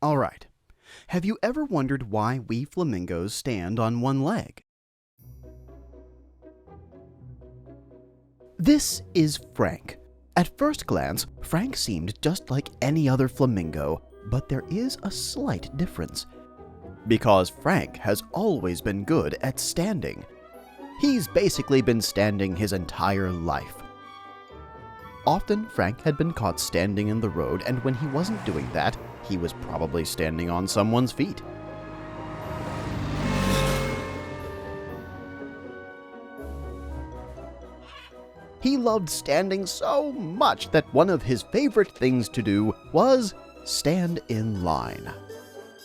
All right. Have you ever wondered why we flamingos stand on one leg? This is Frank. At first glance, Frank seemed just like any other flamingo, but there is a slight difference. Because Frank has always been good at standing. He's basically been standing his entire life. Often, Frank had been caught standing in the road, and when he wasn't doing that, he was probably standing on someone's feet. He loved standing so much that one of his favorite things to do was stand in line.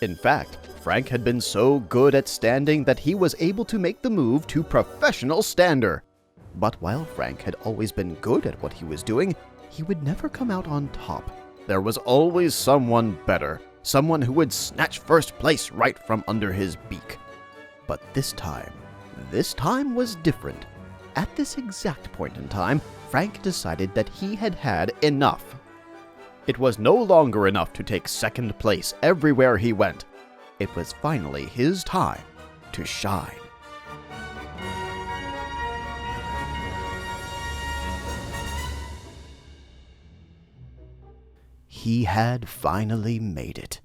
In fact, Frank had been so good at standing that he was able to make the move to professional stander. But while Frank had always been good at what he was doing, he would never come out on top. There was always someone better, someone who would snatch first place right from under his beak. But this time was different. At this exact point in time, Frank decided that he had had enough. It was no longer enough to take second place everywhere he went. It was finally his time to shine. He had finally made it.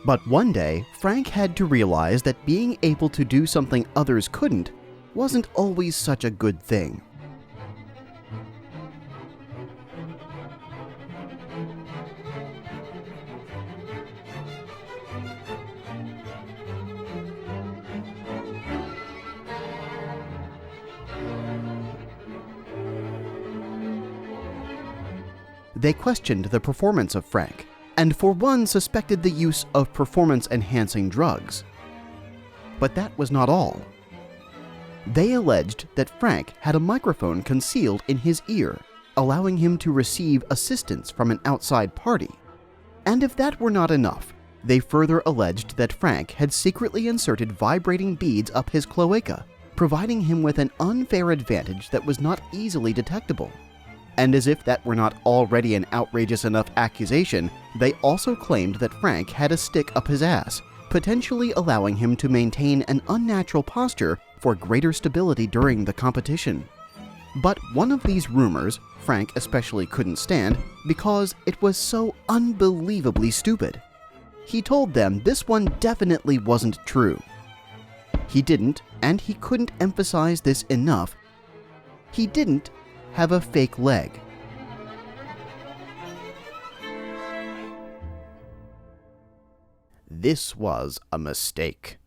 But one day, Frank had to realize that being able to do something others couldn't wasn't always such a good thing. They questioned the performance of Frank, and for one suspected the use of performance-enhancing drugs. But that was not all. They alleged that Frank had a microphone concealed in his ear, allowing him to receive assistance from an outside party. And if that were not enough, they further alleged that Frank had secretly inserted vibrating beads up his cloaca, providing him with an unfair advantage that was not easily detectable. And as if that were not already an outrageous enough accusation, they also claimed that Frank had a stick up his ass, potentially allowing him to maintain an unnatural posture for greater stability during the competition. But one of these rumors, Frank especially couldn't stand because it was so unbelievably stupid. He told them this one definitely wasn't true. He didn't, and he couldn't emphasize this enough, he didn't have a fake leg. This was a mistake.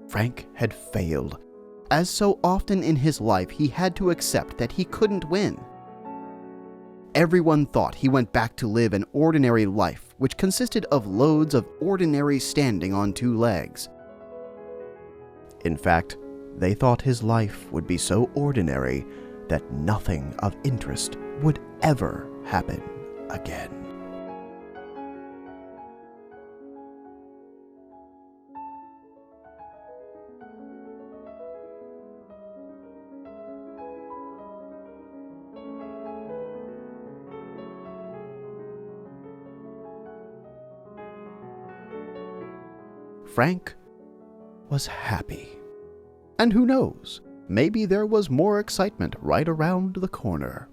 Frank had failed. As so often in his life, he had to accept that he couldn't win. Everyone thought he went back to live an ordinary life, which consisted of loads of ordinary standing on two legs. In fact, they thought his life would be so ordinary that nothing of interest would ever happen again. Frank was happy. And who knows, maybe there was more excitement right around the corner.